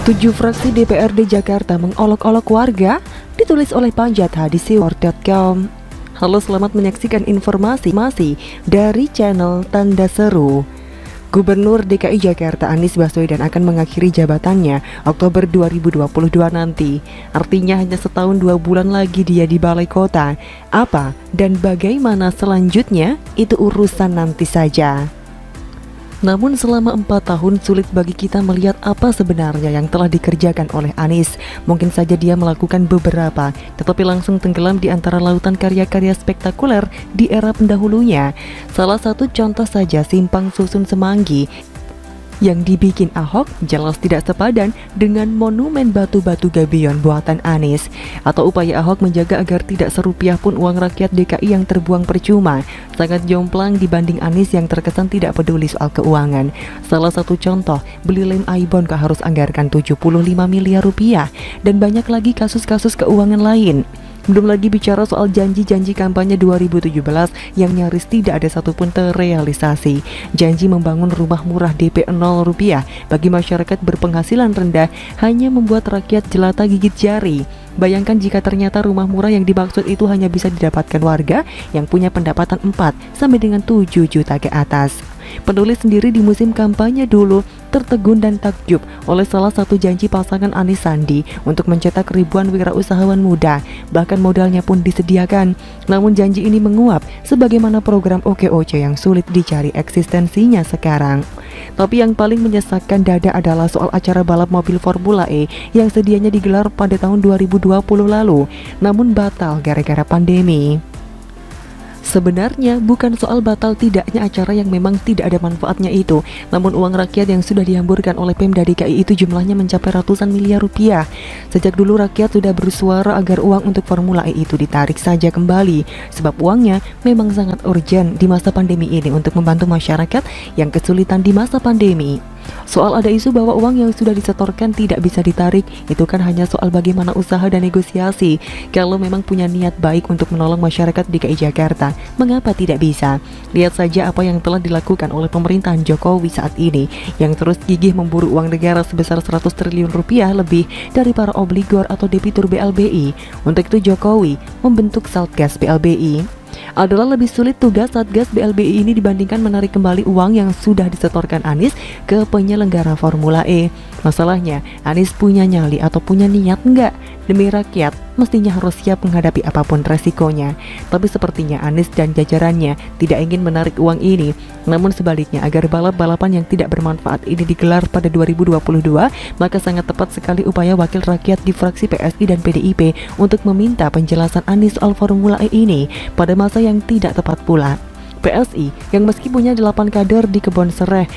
7 fraksi DPRD Jakarta mengolok-olok warga, ditulis oleh Panjat hadisiwar.com. Halo, selamat menyaksikan informasi dari channel Tanda Seru. Gubernur DKI Jakarta Anies Baswedan akan mengakhiri jabatannya Oktober 2022 nanti. Artinya hanya setahun 2 bulan lagi dia di balai kota. Apa dan bagaimana selanjutnya, itu urusan nanti saja. Namun selama 4 tahun sulit bagi kita melihat apa sebenarnya yang telah dikerjakan oleh Anies. Mungkin saja dia melakukan beberapa, tetapi langsung tenggelam di antara lautan karya-karya spektakuler di era pendahulunya. Salah satu contoh saja Simpang Susun Semanggi yang dibikin Ahok jelas tidak sepadan dengan monumen batu-batu gabion buatan Anies, atau upaya Ahok menjaga agar tidak serupiah pun uang rakyat DKI yang terbuang percuma sangat jomplang dibanding Anies yang terkesan tidak peduli soal keuangan. Salah satu contoh, beli lem Aibon harus anggarkan 75 miliar rupiah, dan banyak lagi kasus-kasus keuangan lain. Belum lagi bicara soal janji-janji kampanye 2017 yang nyaris tidak ada satupun terrealisasi. Janji membangun rumah murah DP 0 rupiah bagi masyarakat berpenghasilan rendah hanya membuat rakyat jelata gigit jari. Bayangkan jika ternyata rumah murah yang dimaksud itu hanya bisa didapatkan warga yang punya pendapatan 4 sampai dengan 7 juta ke atas. Penulis sendiri di musim kampanye dulu tertegun dan takjub oleh salah satu janji pasangan Anies Sandi untuk mencetak ribuan wirausahawan muda, bahkan modalnya pun disediakan. Namun janji ini menguap sebagaimana program OKOC yang sulit dicari eksistensinya sekarang. Tapi yang paling menyesakkan dada adalah soal acara balap mobil Formula E yang sedianya digelar pada tahun 2020 lalu, namun batal gara-gara pandemi. Sebenarnya bukan soal batal tidaknya acara yang memang tidak ada manfaatnya itu, namun uang rakyat yang sudah dihamburkan oleh Pemda DKI itu jumlahnya mencapai ratusan miliar rupiah. Sejak dulu rakyat sudah bersuara agar uang untuk Formula E itu ditarik saja kembali, sebab uangnya memang sangat urgent di masa pandemi ini untuk membantu masyarakat yang kesulitan di masa pandemi. Soal ada isu bahwa uang yang sudah disetorkan tidak bisa ditarik, itu kan hanya soal bagaimana usaha dan negosiasi. Kalau memang punya niat baik untuk menolong masyarakat DKI Jakarta, mengapa tidak bisa? Lihat saja apa yang telah dilakukan oleh pemerintahan Jokowi saat ini, yang terus gigih memburu uang negara sebesar 100 triliun rupiah lebih dari para obligor atau debitur BLBI. Untuk itu Jokowi membentuk Satgas BLBI. Adalah lebih sulit tugas Satgas BLBI ini dibandingkan menarik kembali uang yang sudah disetorkan Anies ke penyelenggara Formula E. Masalahnya, Anies punya nyali atau punya niat enggak? Demi rakyat, mestinya harus siap menghadapi apapun resikonya. Tapi sepertinya Anies dan jajarannya tidak ingin menarik uang ini. Namun sebaliknya, agar balap-balapan yang tidak bermanfaat ini digelar pada 2022, maka sangat tepat sekali upaya wakil rakyat di fraksi PSI dan PDIP untuk meminta penjelasan Anies soal Formula E ini pada masa yang tidak tepat pula. PSI yang meski punya 8 kader di Kebon Sereh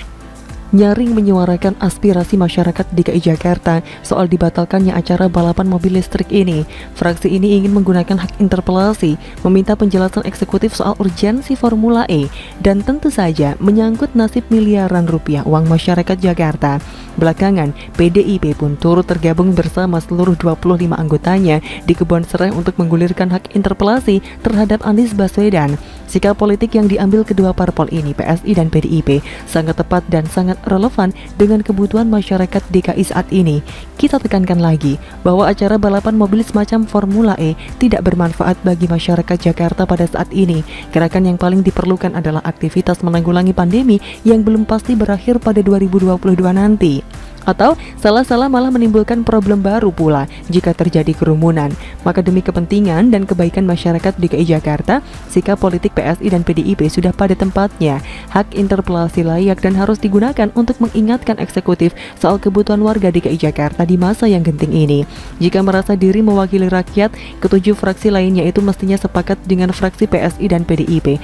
nyaring menyuarakan aspirasi masyarakat DKI Jakarta soal dibatalkannya acara balapan mobil listrik ini. Fraksi ini ingin menggunakan hak interpelasi, meminta penjelasan eksekutif soal urgensi Formula E, dan tentu saja menyangkut nasib miliaran rupiah uang masyarakat Jakarta. Belakangan, PDIP pun turut tergabung bersama seluruh 25 anggotanya di Kebon Sereh untuk menggulirkan hak interpelasi terhadap Anies Baswedan. Sikap politik yang diambil kedua parpol ini, PSI dan PDIP, sangat tepat dan sangat relevan dengan kebutuhan masyarakat DKI saat ini. Kita tekankan lagi bahwa acara balapan mobil semacam Formula E tidak bermanfaat bagi masyarakat Jakarta pada saat ini. Gerakan yang paling diperlukan adalah aktivitas menanggulangi pandemi yang belum pasti berakhir pada 2022 nanti. Atau salah-salah malah menimbulkan problem baru pula jika terjadi kerumunan. Maka demi kepentingan dan kebaikan masyarakat DKI Jakarta, sikap politik PSI dan PDIP sudah pada tempatnya. Hak interpelasi layak dan harus digunakan untuk mengingatkan eksekutif soal kebutuhan warga DKI Jakarta di masa yang genting ini. Jika merasa diri mewakili rakyat, ketujuh fraksi lainnya itu mestinya sepakat dengan fraksi PSI dan PDIP,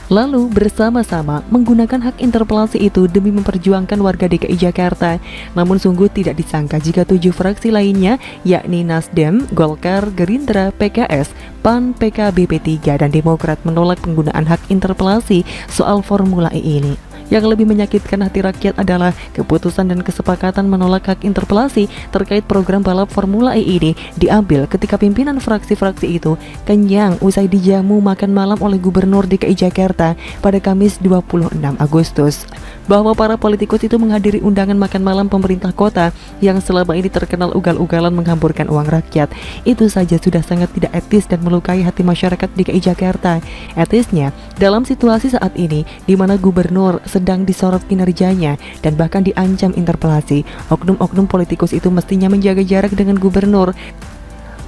lalu bersama-sama menggunakan hak interpelasi itu demi memperjuangkan warga DKI Jakarta. Namun sungguh tidak disangka jika 7 fraksi lainnya, yakni Nasdem, Golkar, Gerindra, PKS, PAN, PKB, P3, dan Demokrat menolak penggunaan hak interpelasi soal Formula E ini. Yang lebih menyakitkan hati rakyat adalah keputusan dan kesepakatan menolak hak interpelasi terkait program balap Formula E ini diambil ketika pimpinan fraksi-fraksi itu kenyang usai dijamu makan malam oleh Gubernur DKI Jakarta pada Kamis 26 Agustus. Bahwa para politikus itu menghadiri undangan makan malam pemerintah kota yang selama ini terkenal ugal-ugalan menghamburkan uang rakyat, itu saja sudah sangat tidak etis dan melukai hati masyarakat DKI Jakarta. Etisnya, dalam situasi saat ini di mana gubernur sedang disorot kinerjanya dan bahkan diancam interpelasi, oknum-oknum politikus itu mestinya menjaga jarak dengan gubernur.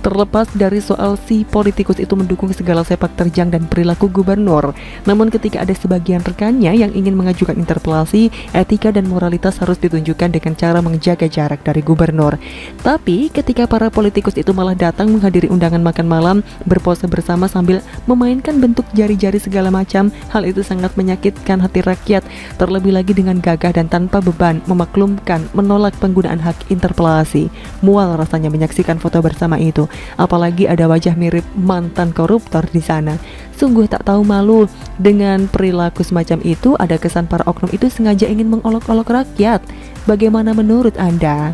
Terlepas dari soal si politikus itu mendukung segala sepak terjang dan perilaku gubernur, namun ketika ada sebagian rekannya yang ingin mengajukan interpelasi, etika dan moralitas harus ditunjukkan dengan cara menjaga jarak dari gubernur. Tapi ketika para politikus itu malah datang menghadiri undangan makan malam, berpose bersama sambil memainkan bentuk jari-jari segala macam, hal itu sangat menyakitkan hati rakyat, terlebih lagi dengan gagah dan tanpa beban memaklumkan menolak penggunaan hak interpelasi. Mual rasanya menyaksikan foto bersama itu. Apalagi ada wajah mirip mantan koruptor di sana. Sungguh tak tahu malu. Dengan perilaku semacam itu, ada kesan para oknum itu sengaja ingin mengolok-olok rakyat. Bagaimana menurut Anda?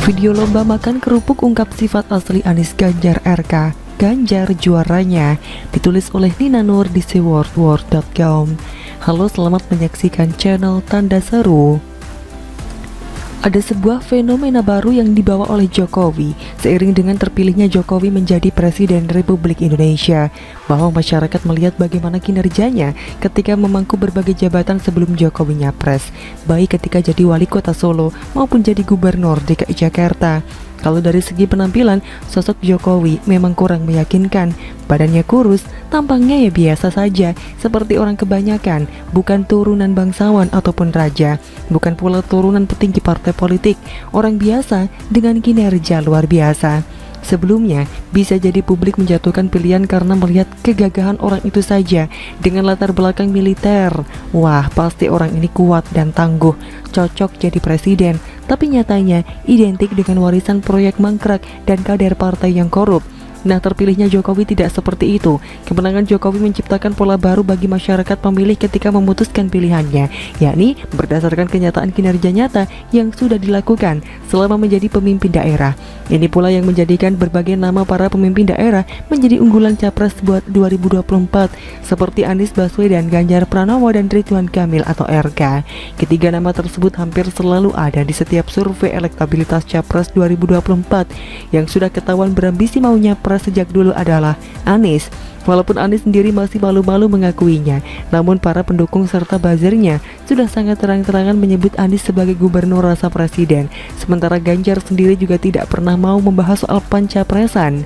Video lomba makan kerupuk ungkap sifat asli Anies Ganjar RK. Ganjar juaranya, ditulis oleh Nina Nur di sewordword.com. Halo, selamat menyaksikan channel Tanda Seru. Ada sebuah fenomena baru yang dibawa oleh Jokowi seiring dengan terpilihnya Jokowi menjadi Presiden Republik Indonesia, bahwa masyarakat melihat bagaimana kinerjanya ketika memangku berbagai jabatan sebelum Jokowi nyapres, baik ketika jadi wali kota Solo maupun jadi gubernur DKI Jakarta. Kalau dari segi penampilan, sosok Jokowi memang kurang meyakinkan. Badannya kurus, tampangnya ya biasa saja, seperti orang kebanyakan, bukan turunan bangsawan ataupun raja, bukan pula turunan petinggi partai politik, orang biasa dengan kinerja luar biasa. Sebelumnya, bisa jadi publik menjatuhkan pilihan karena melihat kegagahan orang itu saja dengan latar belakang militer. Wah, pasti orang ini kuat dan tangguh, cocok jadi presiden. Tapi nyatanya identik dengan warisan proyek mangkrak dan kader partai yang korup. Nah, terpilihnya Jokowi tidak seperti itu. Kemenangan Jokowi menciptakan pola baru bagi masyarakat pemilih ketika memutuskan pilihannya, yakni berdasarkan kenyataan kinerja nyata yang sudah dilakukan selama menjadi pemimpin daerah. Ini pula yang menjadikan berbagai nama para pemimpin daerah menjadi unggulan capres buat 2024, seperti Anies Baswedan, Ganjar Pranowo, dan Ridwan Kamil atau RK. Ketiga nama tersebut hampir selalu ada di setiap survei elektabilitas capres 2024. Yang sudah ketahuan berambisi maunya sejak dulu adalah Anies. Walaupun Anies sendiri masih malu-malu mengakuinya, namun para pendukung serta buzzernya sudah sangat terang-terangan menyebut Anies sebagai gubernur rasa presiden. Sementara Ganjar sendiri juga tidak pernah mau membahas soal pencapresan,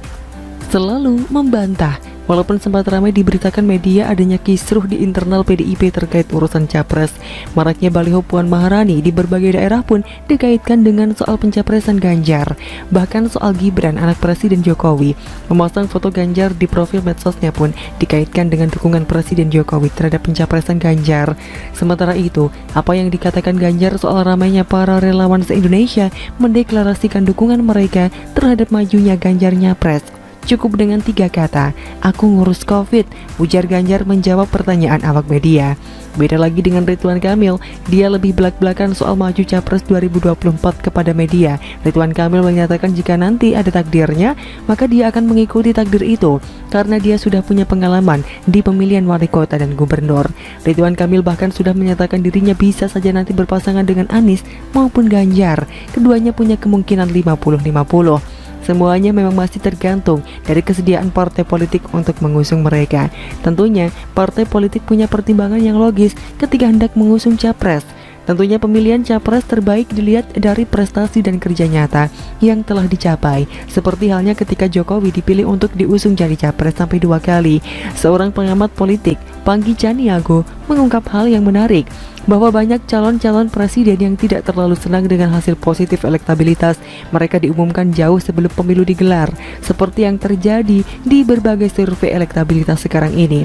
selalu membantah. Walaupun sempat ramai diberitakan media adanya kisruh di internal PDIP terkait urusan capres, maraknya baliho Puan Maharani di berbagai daerah pun dikaitkan dengan soal pencapresan Ganjar. Bahkan soal Gibran, anak Presiden Jokowi, memasang foto Ganjar di profil medsosnya pun dikaitkan dengan dukungan Presiden Jokowi terhadap pencapresan Ganjar. Sementara itu, apa yang dikatakan Ganjar soal ramainya para relawan se-Indonesia mendeklarasikan dukungan mereka terhadap majunya Ganjar nyapres? Cukup dengan 3 kata, aku ngurus COVID, ujar Ganjar menjawab pertanyaan awak media. Beda lagi dengan Ridwan Kamil, dia lebih belak-belakan soal maju capres 2024 kepada media. Ridwan Kamil menyatakan jika nanti ada takdirnya, maka dia akan mengikuti takdir itu, karena dia sudah punya pengalaman di pemilihan wali kota dan gubernur. Ridwan Kamil bahkan sudah menyatakan dirinya bisa saja nanti berpasangan dengan Anies maupun Ganjar. Keduanya punya kemungkinan 50-50. Semuanya memang masih tergantung dari kesediaan partai politik untuk mengusung mereka. Tentunya, partai politik punya pertimbangan yang logis ketika hendak mengusung capres. Tentunya pemilihan capres terbaik dilihat dari prestasi dan kerja nyata yang telah dicapai. Seperti halnya ketika Jokowi dipilih untuk diusung jadi capres sampai 2 kali. Seorang pengamat politik, Panggi Caniago, mengungkap hal yang menarik, bahwa banyak calon-calon presiden yang tidak terlalu senang dengan hasil positif elektabilitas mereka diumumkan jauh sebelum pemilu digelar, seperti yang terjadi di berbagai survei elektabilitas sekarang ini.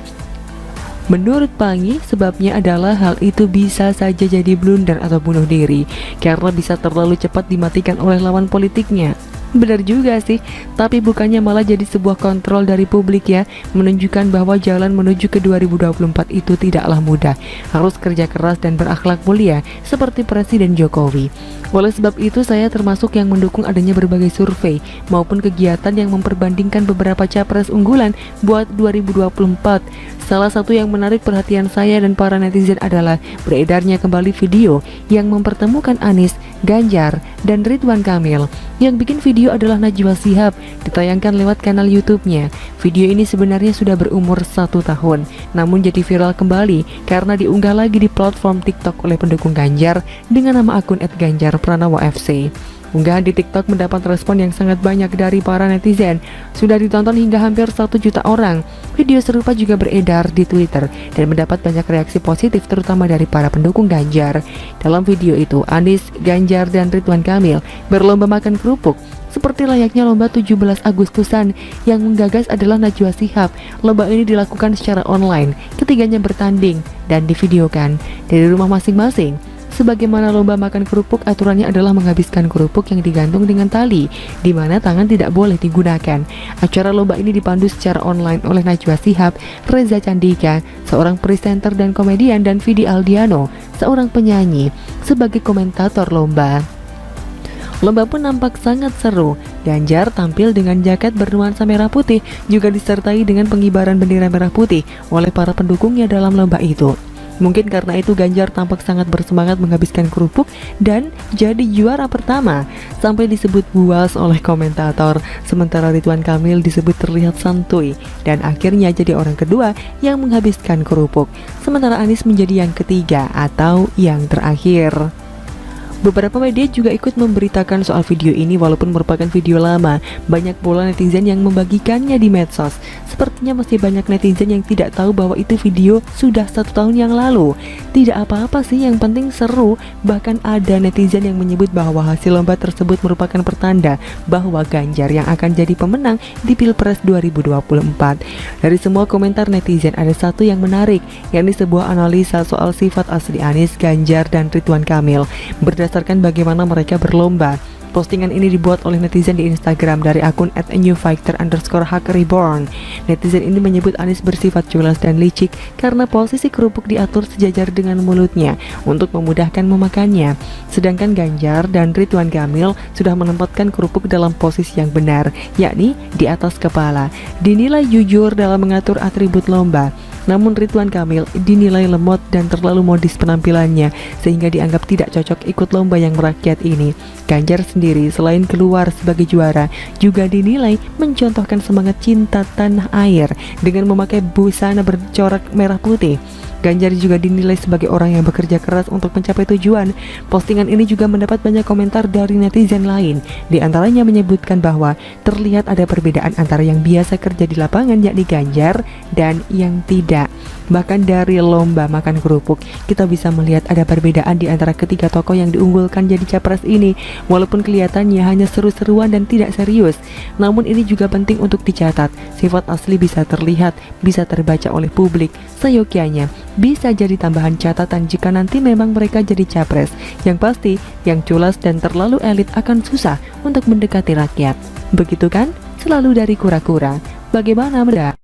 Menurut Panggi, sebabnya adalah hal itu bisa saja jadi blunder atau bunuh diri, karena bisa terlalu cepat dimatikan oleh lawan politiknya. Benar juga sih, tapi bukannya malah jadi sebuah kontrol dari publik ya, menunjukkan bahwa jalan menuju ke 2024 itu tidaklah mudah, harus kerja keras dan berakhlak mulia seperti Presiden Jokowi. Oleh sebab itu saya termasuk yang mendukung adanya berbagai survei maupun kegiatan yang memperbandingkan beberapa capres unggulan buat 2024. Salah satu yang menarik perhatian saya dan para netizen adalah beredarnya kembali video yang mempertemukan Anies, Ganjar, dan Ridwan Kamil. Yang bikin video adalah Najwa Shihab, ditayangkan lewat kanal YouTube-nya. Video ini sebenarnya sudah berumur 1 tahun, namun jadi viral kembali karena diunggah lagi di platform TikTok oleh pendukung Ganjar dengan nama akun @ganjarpranowo_fc. Unggahan di TikTok mendapat respon yang sangat banyak dari para netizen. Sudah ditonton hingga hampir 1 juta orang. Video serupa juga beredar di Twitter dan mendapat banyak reaksi positif terutama dari para pendukung Ganjar. Dalam video itu, Anies, Ganjar, dan Ridwan Kamil berlomba makan kerupuk. Seperti layaknya lomba 17 Agustusan, yang menggagas adalah Najwa Shihab. Lomba ini dilakukan secara online, ketiganya bertanding dan divideokan dari rumah masing-masing. Sebagaimana lomba makan kerupuk, aturannya adalah menghabiskan kerupuk yang digantung dengan tali, di mana tangan tidak boleh digunakan. Acara lomba ini dipandu secara online oleh Najwa Shihab, Reza Candika, seorang presenter dan komedian, dan Vidi Aldiano, seorang penyanyi, sebagai komentator lomba. Lomba pun nampak sangat seru. Ganjar tampil dengan jaket bernuansa merah putih, juga disertai dengan pengibaran bendera merah putih oleh para pendukungnya dalam lomba itu. Mungkin karena itu Ganjar tampak sangat bersemangat menghabiskan kerupuk dan jadi juara pertama, sampai disebut buas oleh komentator. Sementara Ridwan Kamil disebut terlihat santuy dan akhirnya jadi orang kedua yang menghabiskan kerupuk. Sementara Anies menjadi yang ketiga atau yang terakhir. Beberapa media juga ikut memberitakan soal video ini walaupun merupakan video lama. Banyak pula netizen yang membagikannya di medsos. Sepertinya masih banyak netizen yang tidak tahu bahwa itu video sudah 1 tahun yang lalu. Tidak apa-apa sih, yang penting seru. Bahkan ada netizen yang menyebut bahwa hasil lomba tersebut merupakan pertanda bahwa Ganjar yang akan jadi pemenang di Pilpres 2024. Dari semua komentar netizen ada satu yang menarik, yakni sebuah analisa soal sifat asli Anies, Ganjar, dan Ridwan Kamil berdasarkan bagaimana mereka berlomba. Postingan ini dibuat oleh netizen di Instagram dari akun @newfighter_hackreborn. Netizen ini menyebut Anies bersifat culas dan licik karena posisi kerupuk diatur sejajar dengan mulutnya untuk memudahkan memakannya. Sedangkan Ganjar dan Ridwan Kamil sudah menempatkan kerupuk dalam posisi yang benar, yakni di atas kepala. Dinilai jujur dalam mengatur atribut lomba. Namun Ridwan Kamil dinilai lemot dan terlalu modis penampilannya, sehingga dianggap tidak cocok ikut lomba yang merakyat ini. Ganjar sendiri selain keluar sebagai juara, juga dinilai mencontohkan semangat cinta tanah air dengan memakai busana bercorak merah putih. Ganjar juga dinilai sebagai orang yang bekerja keras untuk mencapai tujuan. Postingan ini juga mendapat banyak komentar dari netizen lain. Di antaranya menyebutkan bahwa terlihat ada perbedaan antara yang biasa kerja di lapangan, yakni Ganjar, dan yang tidak. Bahkan dari lomba makan kerupuk, kita bisa melihat ada perbedaan di antara ketiga tokoh yang diunggulkan jadi capres ini. Walaupun kelihatannya hanya seru-seruan dan tidak serius, namun ini juga penting untuk dicatat. Sifat asli bisa terlihat, bisa terbaca oleh publik. Seyogyanya bisa jadi tambahan catatan jika nanti memang mereka jadi capres. Yang pasti, yang culas dan terlalu elit akan susah untuk mendekati rakyat. Begitu kan? Selalu dari kura-kura. Bagaimana, Meda?